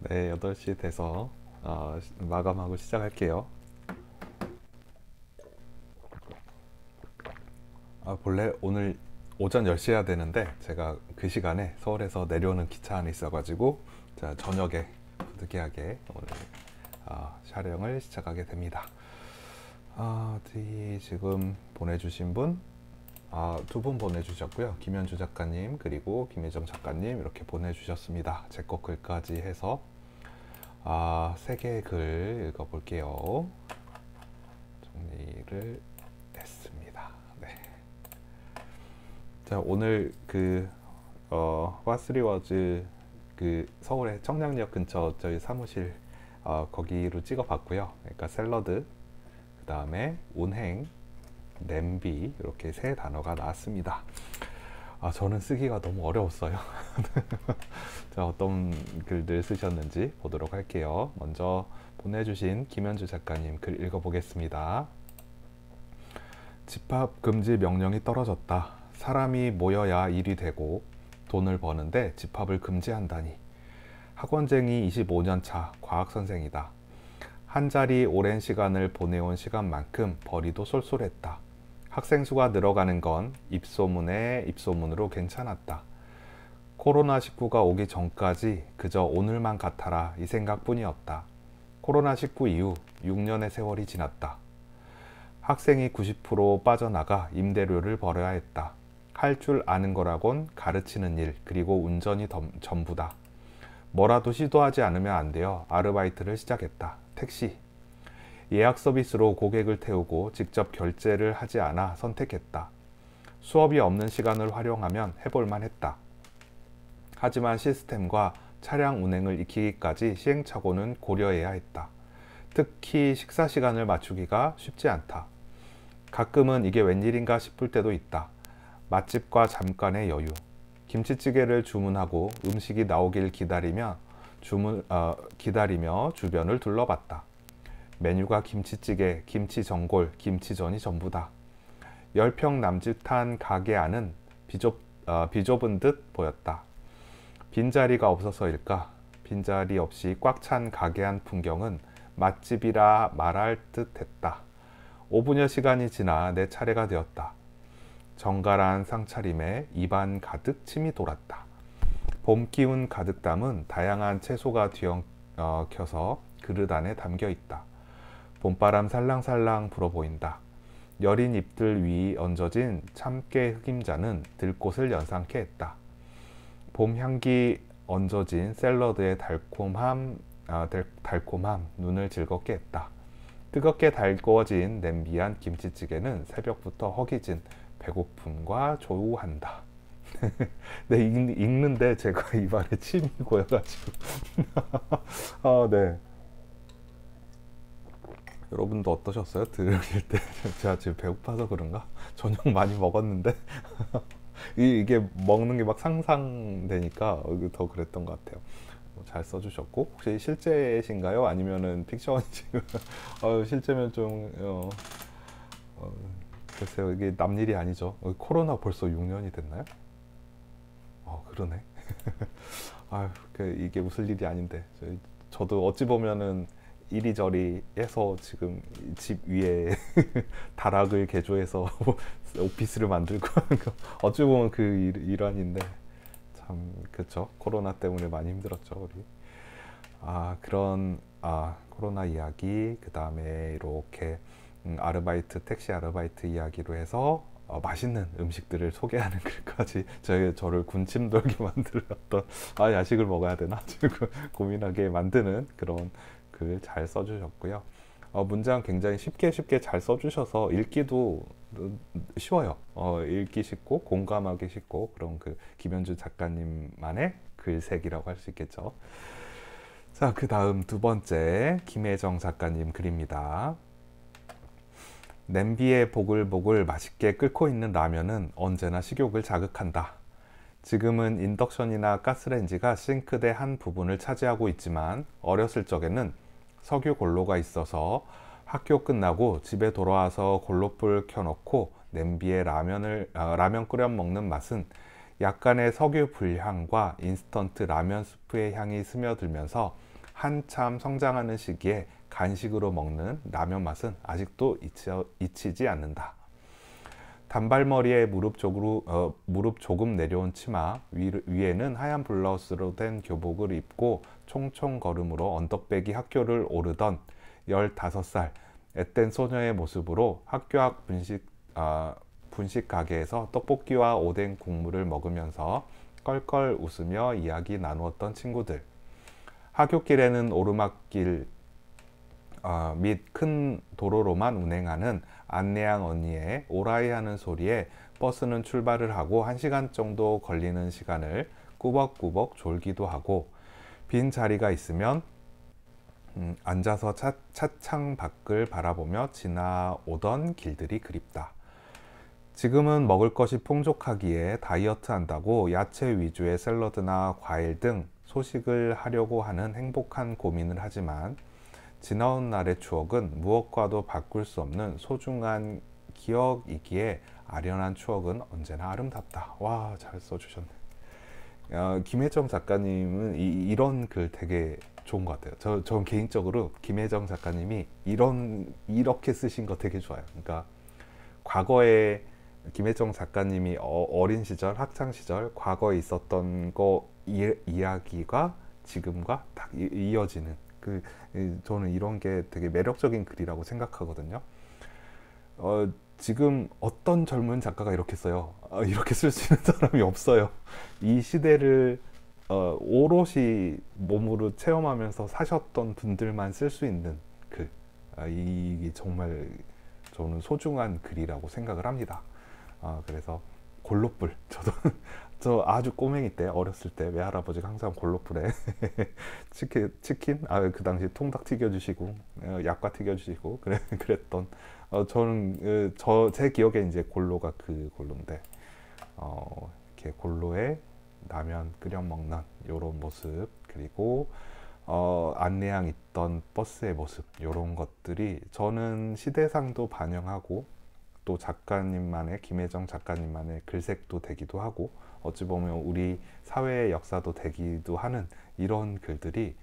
네, 8시 돼서 마감하고 시작할게요. 본래 오늘 오전 10시 해야 되는데 제가 그 시간에 서울에서 내려오는 기차 안에 있어가지고 자, 저녁에 부득이하게 오늘 촬영을 시작하게 됩니다. 어디 지금 보내주신 분? 두 분 보내주셨고요. 김현주 작가님 그리고 김혜정 작가님 이렇게 보내주셨습니다. 제 거 글까지 해서 3개의 글 읽어볼게요. 정리를 했습니다. 네. 자, 오늘 화스리워즈 서울의 청량역 근처 저희 사무실 거기로 찍어봤고요. 그러니까 샐러드, 그 다음에 운행, 냄비 이렇게 세 단어가 나왔습니다. 저는 쓰기가 너무 어려웠어요. 자, 어떤 글들 쓰셨는지 보도록 할게요. 먼저 보내주신 김현주 작가님 글 읽어보겠습니다. 집합 금지 명령이 떨어졌다. 사람이 모여야 일이 되고 돈을 버는데 집합을 금지한다니. 학원쟁이 25년 차 과학선생이다. 한 자리 오랜 시간을 보내온 시간만큼 벌이도 쏠쏠했다. 학생 수가 늘어가는 건 입소문에 입소문으로 괜찮았다. 코로나19가 오기 전까지 그저 오늘만 같아라 이 생각뿐이었다. 코로나19 이후 6년의 세월이 지났다. 학생이 90% 빠져나가 임대료를 벌어야 했다. 할 줄 아는 거라곤 가르치는 일 그리고 운전이 전부다. 뭐라도 시도하지 않으면 안 되어 아르바이트를 시작했다. 택시. 예약 서비스로 고객을 태우고 직접 결제를 하지 않아 선택했다. 수업이 없는 시간을 활용하면 해볼만 했다. 하지만 시스템과 차량 운행을 익히기까지 시행착오는 고려해야 했다. 특히 식사 시간을 맞추기가 쉽지 않다. 가끔은 이게 웬일인가 싶을 때도 있다. 맛집과 잠깐의 여유. 김치찌개를 주문하고 음식이 나오길 기다리며 주변을 둘러봤다. 메뉴가 김치찌개, 김치전골, 김치전이 전부다. 10평 남짓한 가게 안은 비좁은 듯 보였다. 빈자리가 없어서일까? 빈자리 없이 꽉 찬 가게 안 풍경은 맛집이라 말할 듯 했다. 5분여 시간이 지나 내 차례가 되었다. 정갈한 상차림에 입안 가득 침이 돌았다. 봄 기운 가득 담은 다양한 채소가 뒤엉켜서 그릇 안에 담겨 있다. 봄바람 살랑살랑 불어 보인다. 여린 잎들 위 얹어진 참깨 흑임자는 들꽃을 연상케 했다. 봄 향기 얹어진 샐러드의 달콤함 눈을 즐겁게 했다. 뜨겁게 달궈진 냄비한 김치찌개는 새벽부터 허기진 배고픔과 조우한다. 네, 읽는데 제가 입안에 침이 고여가지고 네. 여러분도 어떠셨어요? 들을 때 제가 지금 배고파서 그런가? 저녁 많이 먹었는데 이게 먹는 게 막 상상되니까 더 그랬던 것 같아요. 잘 써주셨고 혹시 실제신가요? 아니면은 픽션이신가요? 실제면 좀 글쎄요, 이게 남일이 아니죠. 코로나 벌써 6년이 됐나요? 그러네. 이게 웃을 일이 아닌데 저도 어찌 보면은 이리저리 해서 지금 집 위에 다락을 개조해서 오피스를 만들고 하는 거 어찌 보면 그 일환인데 참 그쵸. 코로나 때문에 많이 힘들었죠 우리. 그런 코로나 이야기, 그 다음에 이렇게 아르바이트, 택시 아르바이트 이야기로 해서 맛있는 음식들을 소개하는 글까지 저를 군침 돌게 만들었던 야식을 먹어야 되나 지금 고민하게 만드는 그런 글 잘 써주셨고요. 문장 굉장히 쉽게 잘 써주셔서 읽기도 쉬워요. 읽기 쉽고 공감하기 쉽고 그런 그 김현주 작가님만의 글색이라고 할 수 있겠죠. 자, 그 다음 두 번째 김혜정 작가님 글입니다. 냄비에 보글보글 맛있게 끓고 있는 라면은 언제나 식욕을 자극한다. 지금은 인덕션이나 가스레인지가 싱크대 한 부분을 차지하고 있지만 어렸을 적에는 석유 골로가 있어서 학교 끝나고 집에 돌아와서 골로불 켜놓고 냄비에 라면 끓여 먹는 맛은 약간의 석유 불향과 인스턴트 라면 스프의 향이 스며들면서 한참 성장하는 시기에 간식으로 먹는 라면 맛은 아직도 잊히지 않는다. 단발머리에 무릎 조금 내려온 치마, 위에는 하얀 블라우스로 된 교복을 입고 총총 걸음으로 언덕배기 학교를 오르던 15살 앳된 소녀의 모습으로 학교 앞 분식 가게에서 떡볶이와 오뎅 국물을 먹으면서 껄껄 웃으며 이야기 나누었던 친구들. 하굣길에는 오르막길 및 큰 도로로만 운행하는 안내양 언니의 오라이 하는 소리에 버스는 출발을 하고 1시간 정도 걸리는 시간을 꾸벅꾸벅 졸기도 하고, 빈 자리가 있으면 앉아서 차창 밖을 바라보며 지나오던 길들이 그립다. 지금은 먹을 것이 풍족하기에 다이어트 한다고 야채 위주의 샐러드나 과일 등 소식을 하려고 하는 행복한 고민을 하지만, 지나온 날의 추억은 무엇과도 바꿀 수 없는 소중한 기억이기에 아련한 추억은 언제나 아름답다. 와, 잘 써주셨네. 김혜정 작가님은 이런 글 되게 좋은 것 같아요. 전 개인적으로 김혜정 작가님이 이렇게 쓰신 거 되게 좋아요. 그러니까 과거에 김혜정 작가님이 어린 시절, 학창 시절, 과거에 있었던 거 이야기가 지금과 딱 이어지는 저는 이런 게 되게 매력적인 글이라고 생각하거든요. 지금 어떤 젊은 작가가 이렇게 써요? 이렇게 쓸 수 있는 사람이 없어요. 이 시대를 오롯이 몸으로 체험하면서 사셨던 분들만 쓸 수 있는 글. 이게 정말 저는 소중한 글이라고 생각을 합니다. 그래서 골로불, 저 아주 꼬맹이 때, 어렸을 때 외할아버지가 항상 골로불에 치킨 그 당시 통닭 튀겨주시고 약과 튀겨주시고 그랬던, 저는 제 기억에 이제 골로가 그 골로인데, 이렇게 골로에 라면 끓여 먹는 이런 모습, 그리고 안내양 있던 버스의 모습, 이런 것들이 저는 시대상도 반영하고 또 작가님만의, 김혜정 작가님만의 글색도 되기도 하고, 어찌 보면 우리 사회의 역사도 되기도 하는 이런 글들이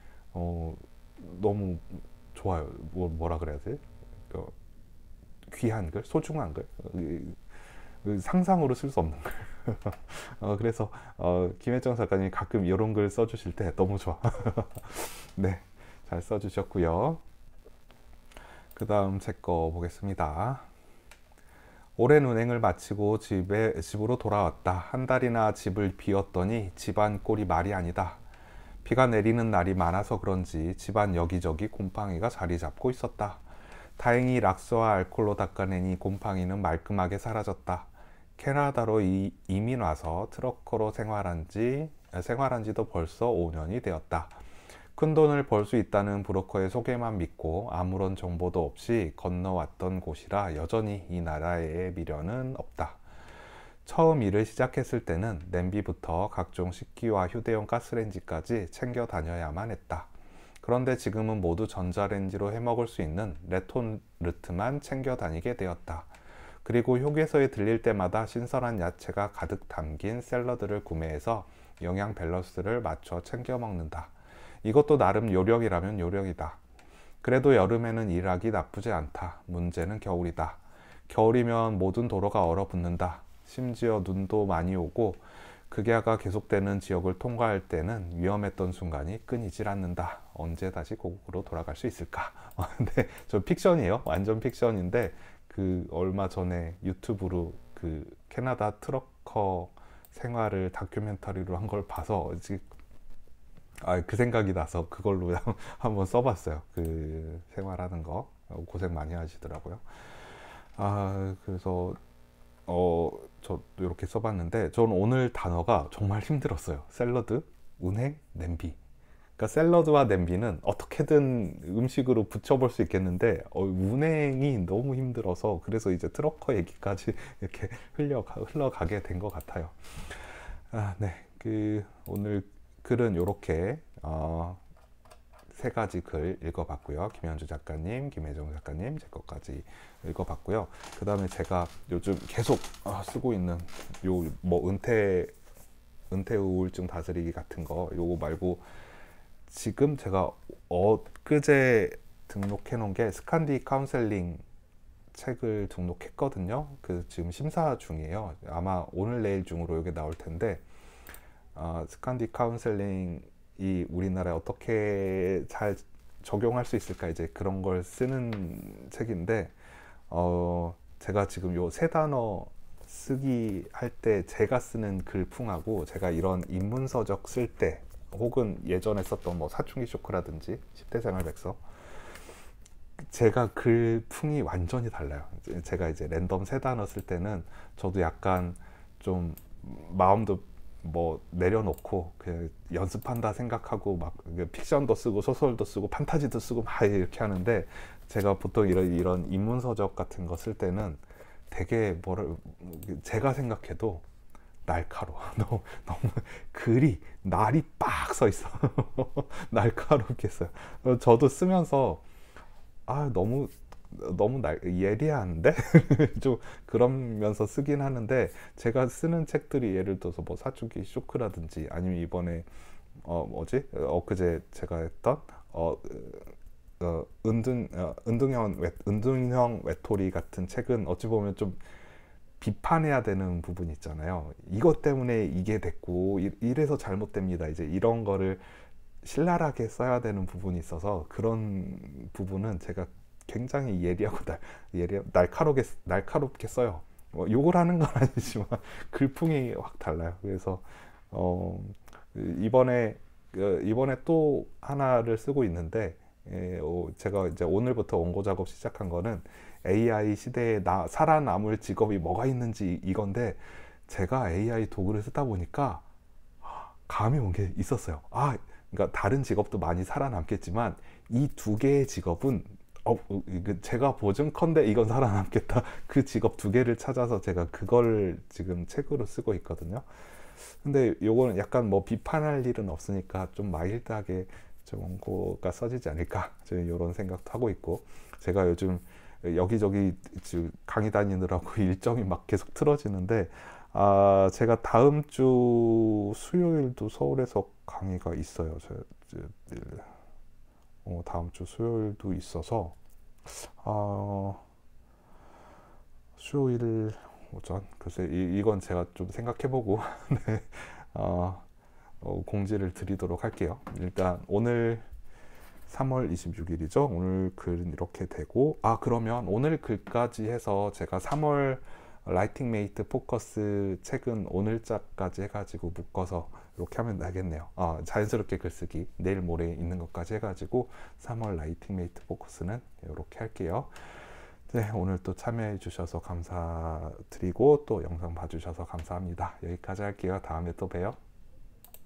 너무 좋아요. 뭐라 그래야 돼? 귀한 글, 소중한 글, 상상으로 쓸 수 없는 글. 그래서 김혜정 작가님이 가끔 이런 글 써주실 때 너무 좋아. 네, 잘 써주셨고요. 그 다음 제 거 보겠습니다. 오랜 운행을 마치고 집으로 돌아왔다. 한 달이나 집을 비웠더니 집안 꼴이 말이 아니다. 비가 내리는 날이 많아서 그런지 집안 여기저기 곰팡이가 자리 잡고 있었다. 다행히 락스와 알콜로 닦아내니 곰팡이는 말끔하게 사라졌다. 캐나다로 이민 와서 트럭커로 생활한 지도 벌써 5년이 되었다. 큰돈을 벌 수 있다는 브로커의 소개만 믿고 아무런 정보도 없이 건너왔던 곳이라 여전히 이 나라에 미련은 없다. 처음 일을 시작했을 때는 냄비부터 각종 식기와 휴대용 가스레인지까지 챙겨 다녀야만 했다. 그런데 지금은 모두 전자레인지로 해먹을 수 있는 레톤르트만 챙겨 다니게 되었다. 그리고 휴게소에 들릴 때마다 신선한 야채가 가득 담긴 샐러드를 구매해서 영양 밸런스를 맞춰 챙겨 먹는다. 이것도 나름 요령이라면 요령이다. 그래도 여름에는 일하기 나쁘지 않다. 문제는 겨울이다. 겨울이면 모든 도로가 얼어붙는다. 심지어 눈도 많이 오고 극야가 계속되는 지역을 통과할 때는 위험했던 순간이 끊이질 않는다. 언제 다시 고국으로 돌아갈 수 있을까? 근데 저 픽션이에요. 완전 픽션인데 얼마 전에 유튜브로 캐나다 트럭커 생활을 다큐멘터리로 한 걸 봐서 그 생각이 나서 그걸로 한번 써봤어요. 생활하는 거 고생 많이 하시더라고요. 그래서 저도 이렇게 써봤는데, 저는 오늘 단어가 정말 힘들었어요. 샐러드, 운행, 냄비. 그러니까 샐러드와 냄비는 어떻게든 음식으로 붙여볼 수 있겠는데 운행이 너무 힘들어서, 그래서 이제 트럭커 얘기까지 이렇게 흘러가게 된 것 같아요. 네, 오늘 글은 이렇게 세 가지 글 읽어봤고요. 김현주 작가님, 김혜정 작가님 제 것까지 읽어봤고요. 그 다음에 제가 요즘 계속 쓰고 있는 은퇴 은퇴 우울증 다스리기 같은 거 요거 말고 지금 제가 엊그제 등록해 놓은 게 스칸디 카운셀링 책을 등록했거든요. 그 지금 심사 중이에요. 아마 오늘 내일 중으로 이게 나올 텐데 스칸디 카운셀링이 우리나라에 어떻게 잘 적용할 수 있을까 이제 그런 걸 쓰는 책인데 제가 지금 요 세 단어 쓰기 할 때 제가 쓰는 글풍하고 제가 이런 입문서적 쓸 때 혹은 예전에 썼던 뭐 사춘기 쇼크라든지 10대 생활 백서 제가 글풍이 완전히 달라요. 제가 이제 랜덤 세 단어 쓸 때는 저도 약간 좀 마음도 뭐 내려놓고 그냥 연습한다 생각하고 막 픽션도 쓰고 소설도 쓰고 판타지도 쓰고 막 이렇게 하는데 제가 보통 이런 입문서적 같은 거 쓸 때는 되게 제가 생각해도 날카로워. 너무 글이 날이 빡 서 있어. 날카롭게 써요. 저도 쓰면서 너무 예리한데 좀 그러면서 쓰긴 하는데 제가 쓰는 책들이 예를 들어서 뭐 사춘기 쇼크라든지 아니면 이번에 엊그제 제가 했던 은둔형 외톨이 같은 책은 어찌 보면 좀 비판해야 되는 부분이 있잖아요. 이것 때문에 이게 됐고 이래서 잘못됩니다. 이제 이런 거를 신랄하게 써야 되는 부분이 있어서 그런 부분은 제가 굉장히 날카롭게 써요. 욕을 하는 건 아니지만 글풍이 확 달라요. 그래서 이번에 또 하나를 쓰고 있는데 제가 이제 오늘부터 원고 작업 시작한 거는 AI 시대에 살아남을 직업이 뭐가 있는지 이건데 제가 AI 도구를 쓰다 보니까 감이 온 게 있었어요. 그러니까 다른 직업도 많이 살아남겠지만 이 두 개의 직업은 제가 보증컨대 이건 살아남겠다. 그 직업 두 개를 찾아서 제가 그걸 지금 책으로 쓰고 있거든요. 근데 요거는 약간 뭐 비판할 일은 없으니까 좀 마일드하게 좀 원고가 써지지 않을까 저는 이런 생각도 하고 있고 제가 요즘 여기저기 강의 다니느라고 일정이 막 계속 틀어지는데 제가 다음 주 수요일도 서울에서 강의가 있어요. 다음 주 수요일도 있어서 수요일 오전 글쎄 이건 제가 좀 생각해보고 네, 공지를 드리도록 할게요. 일단 오늘 3월 26일이죠. 오늘 글은 이렇게 되고 그러면 오늘 글까지 해서 제가 3월 라이팅 메이트 포커스 책은 오늘자까지 해가지고 묶어서 이렇게 하면 되겠네요. 자연스럽게 글쓰기 내일 모레 있는 것까지 해가지고 3월 라이팅 메이트 포커스는 이렇게 할게요. 네, 오늘 또 참여해 주셔서 감사드리고 또 영상 봐주셔서 감사합니다. 여기까지 할게요. 다음에 또 봬요.